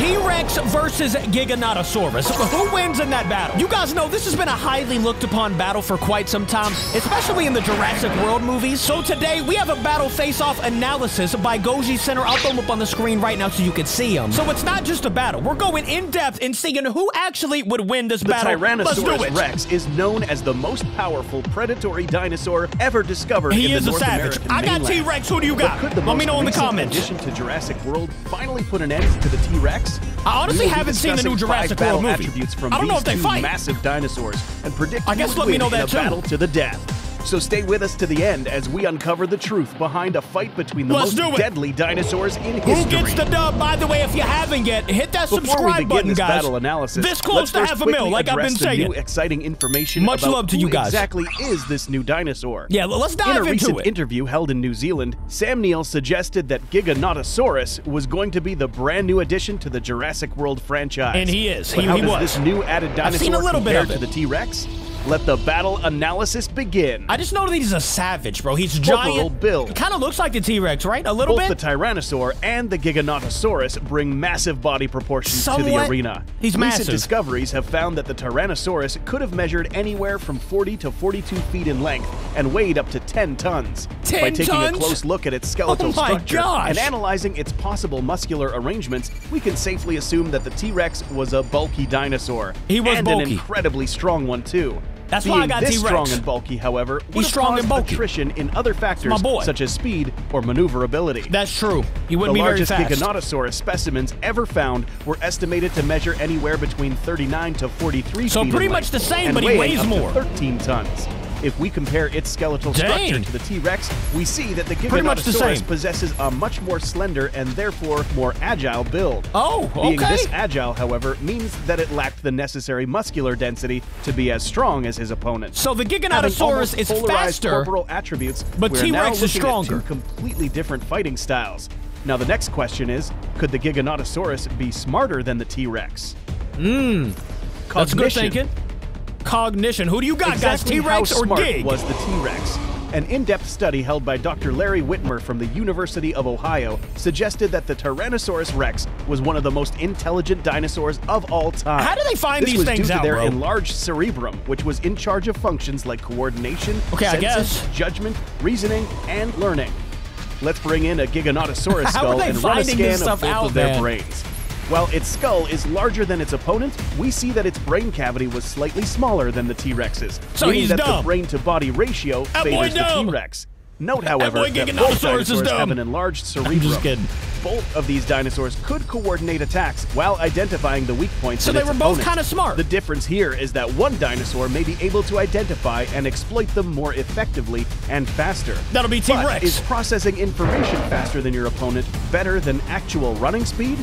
T-Rex versus Giganotosaurus. Who wins in that battle? You guys know this has been a highly looked upon battle for quite some time, especially in the Jurassic World movies. So today, we have a battle face-off analysis by Goji Center. I'll throw them up on the screen right now so you can see them. So it's not just a battle. We're going in-depth and seeing who actually would win this battle. The Tyrannosaurus Rex is known as the most powerful predatory dinosaur ever discovered in the North American mainland. I got T-Rex. Who do you got? Let me know in the comments. Addition to Jurassic World finally put an end to the T-Rex. I honestly haven't seen the new Jurassic World movie. From I don't know if they fight. Massive dinosaurs and predict I guess let me know that too. Battle to the death. So stay with us to the end as we uncover the truth behind a fight between the most deadly dinosaurs in history. Who gets the dub? By the way, if you haven't yet, hit that subscribe button, this guys. Battle analysis, this close to 500,000, like I've been saying. New exciting information Much about love to you guys. Exactly is this new dinosaur? Yeah, let's dive into it. In a recent interview held in New Zealand, Sam Neill suggested that Giganotosaurus was going to be the brand new addition to the Jurassic World franchise. And he is. But how he does was. this new added dinosaur compare to the T-Rex? Let the battle analysis begin. I just know that he's a savage, bro. He's giant. Build. Kind of looks like the T-Rex, right? A little bit? Both the Tyrannosaur and the Giganotosaurus bring massive body proportions to the arena. He's massive. Recent discoveries have found that the Tyrannosaurus could have measured anywhere from 40 to 42 feet in length and weighed up to 10 tons. 10 By taking tons? a close look at its skeletal structure gosh. and analyzing its possible muscular arrangements, we can safely assume that the T-Rex was a bulky dinosaur. He was bulky. And an incredibly strong one, too. That's why I got T-Rex. Being this strong and bulky, however, would have caused attrition in other factors such as speed or maneuverability. That's true. He wouldn't be very fast. The largest Giganotosaurus specimens ever found were estimated to measure anywhere between 39 to 43 feet. So pretty much the same, but he weighs more. 13 tons. If we compare its skeletal structure to the T-Rex, we see that the Giganotosaurus possesses a much more slender and therefore more agile build. Oh, okay. Being this agile, however, means that it lacked the necessary muscular density to be as strong as his opponent. So the Giganotosaurus is faster, corporal attributes, but T-Rex is stronger. Two completely different fighting styles. Now the next question is, could the Giganotosaurus be smarter than the T-Rex? That's good thinking. Cognition. Who do you got, guys? T-Rex or Gig? Was the T-Rex? An in-depth study held by Dr. Larry Whitmer from the University of Ohio suggested that the Tyrannosaurus Rex was one of the most intelligent dinosaurs of all time. How do they find these things out, bro? This was due to their bro? enlarged cerebrum, which was in charge of functions like coordination, senses, judgment, reasoning, and learning. Let's bring in a Giganotosaurus skull and run a scan of both of their brains. While its skull is larger than its opponent, we see that its brain cavity was slightly smaller than the T-Rex's, meaning that the brain-to-body ratio favors the T-Rex. Note, however, that both dinosaurs have an enlarged cerebrum. I'm just kidding. Both of these dinosaurs could coordinate attacks while identifying the weak points in its opponent. So they were both kind of smart. The difference here is that one dinosaur may be able to identify and exploit them more effectively and faster. That'll be T-Rex. But is processing information faster than your opponent better than actual running speed?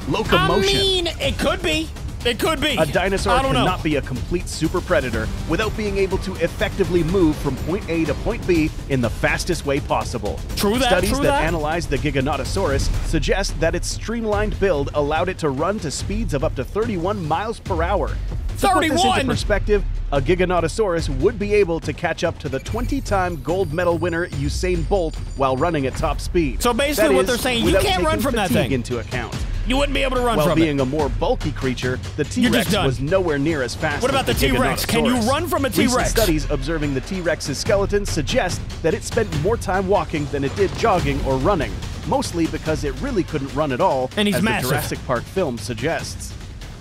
Locomotion. I mean, it could be. It could be. A dinosaur cannot be a complete super predator without being able to effectively move from point A to point B in the fastest way possible. Studies that analyze the Giganotosaurus suggest that its streamlined build allowed it to run to speeds of up to 31 miles per hour. 31? To put this into perspective, a Giganotosaurus would be able to catch up to the 20-time gold medal winner Usain Bolt while running at top speed. So basically what they're saying, you can't run from that thing. Into account. You wouldn't be able to run from it. While being a more bulky creature, the T-Rex was nowhere near as fast. What about the T-Rex? Can you run from a T-Rex? Recent studies observing the T-Rex's skeleton suggest that it spent more time walking than it did jogging or running, mostly because it really couldn't run at all, and he's as massive. The Jurassic Park film suggests.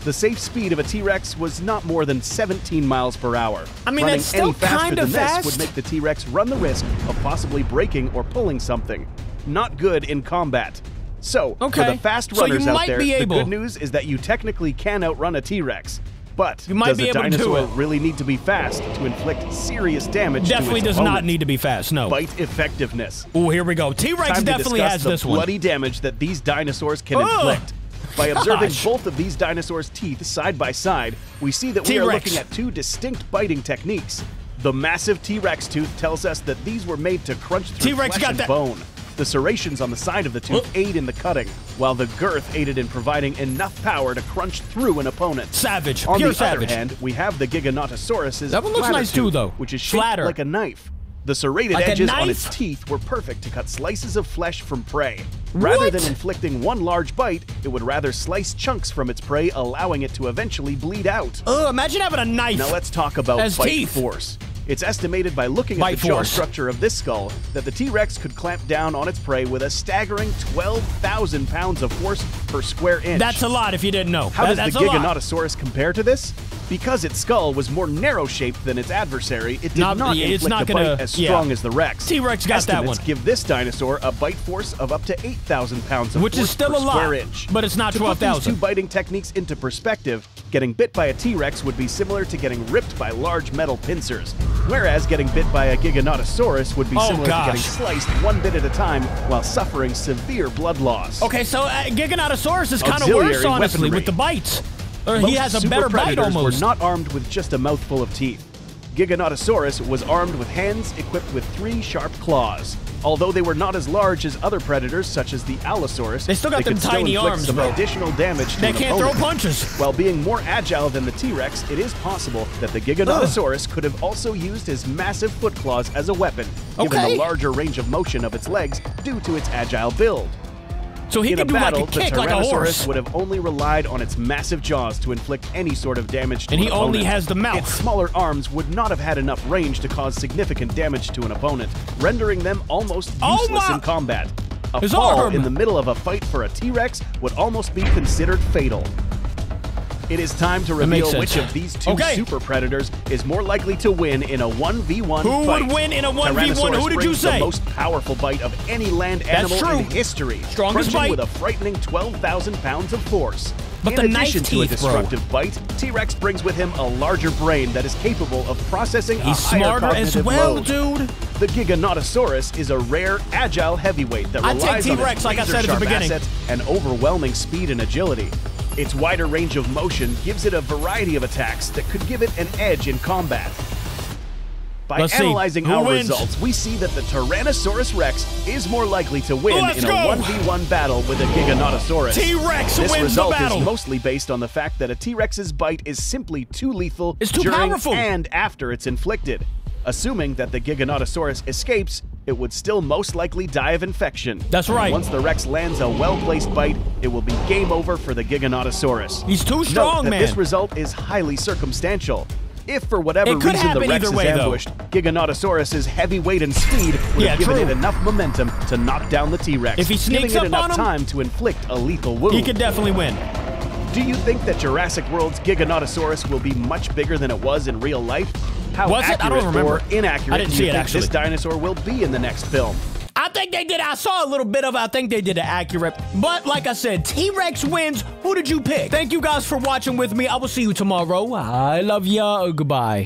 The safe speed of a T-Rex was not more than 17 miles per hour. I mean, that's still kind of fast. This would make the T-Rex run the risk of possibly breaking or pulling something. Not good in combat. So, for the fast runners out there, the good news is that you technically can outrun a T-Rex. But does a dinosaur really need to be fast to inflict serious damage to its opponent? Definitely does not need to be fast, no. Bite effectiveness. Oh, here we go. T-Rex definitely has this one. Bloody damage that these dinosaurs can inflict. By observing both of these dinosaurs' teeth side by side, we see that we are looking at two distinct biting techniques. The massive T-Rex tooth tells us that these were made to crunch through flesh and bone. The serrations on the side of the tooth aid in the cutting, while the girth aided in providing enough power to crunch through an opponent. Savage, on the other hand, we have the Giganotosaurus's that one looks nice too, though. Which is shaped like a knife. The serrated edges on its teeth were perfect to cut slices of flesh from prey. Rather than inflicting one large bite, it would rather slice chunks from its prey, allowing it to eventually bleed out. Imagine having a knife. Now let's talk about bite force. It's estimated by looking at the jaw structure of this skull that the T-Rex could clamp down on its prey with a staggering 12,000 pounds of force per square inch. That's a lot if you didn't know. How does the Giganotosaurus compare to this? Because its skull was more narrow-shaped than its adversary, it did not inflict a bite as strong as the Rex. T-Rex got that one. Estimates give this dinosaur a bite force of up to 8,000 pounds of force per square inch. But it's not 12,000. To put these two biting techniques into perspective, getting bit by a T-Rex would be similar to getting ripped by large metal pincers, whereas getting bit by a Giganotosaurus would be similar to getting sliced one bit at a time while suffering severe blood loss. Okay, so Giganotosaurus is kind of worse, honestly, with the bites. Or he has a better bite almost. Were not armed with just a mouthful of teeth. Giganotosaurus was armed with hands equipped with 3 sharp claws. Although they were not as large as other predators, such as the Allosaurus, they still got them tiny arms, some additional damage to They can't throw punches. While being more agile than the T-Rex, it is possible that the Giganotosaurus could have also used his massive foot claws as a weapon, given the larger range of motion of its legs due to its agile build. So he could do like a kick like a horse. The Tyrannosaurus would have only relied on its massive jaws to inflict any sort of damage to an an opponent. And he only has the mouth. Its smaller arms would not have had enough range to cause significant damage to an opponent, rendering them almost useless in combat. A fall in the middle of a fight for a T-Rex would almost be considered fatal. It is time to reveal which of these two super predators is more likely to win in a 1v1 fight. Who would win in a 1v1? Who did you say? The most powerful bite of any land animal in history. Strongest bite with a frightening 12,000 pounds of force. But in addition to a destructive bite, T-Rex brings with him a larger brain that is capable of processing a higher cognitive load. Dude. The Giganotosaurus is a rare, agile heavyweight that relies on its razor-sharp assets and overwhelming speed and agility. Its wider range of motion gives it a variety of attacks that could give it an edge in combat. By analyzing our results, we see that the Tyrannosaurus Rex is more likely to win in a 1v1 battle with a Giganotosaurus. T-Rex wins the battle! This result is mostly based on the fact that a T-Rex's bite is simply too lethal during and after it's inflicted. Assuming that the Giganotosaurus escapes, it would still most likely die of infection. That's right. Once the Rex lands a well-placed bite, it will be game over for the Giganotosaurus. He's too strong, man. This result is highly circumstantial. If for whatever reason the Rex is ambushed, Giganotosaurus's heavy weight and speed would have given it enough momentum to knock down the T-Rex, if he sneaks giving it enough time to inflict a lethal wound. He could definitely win. Do you think that Jurassic World's Giganotosaurus will be much bigger than it was in real life? How accurate or inaccurate do you think this dinosaur will be in the next film? I think they did. I saw a little bit of it. I think they did it accurate. But like I said, T-Rex wins. Who did you pick? Thank you guys for watching with me. I will see you tomorrow. I love ya. Goodbye.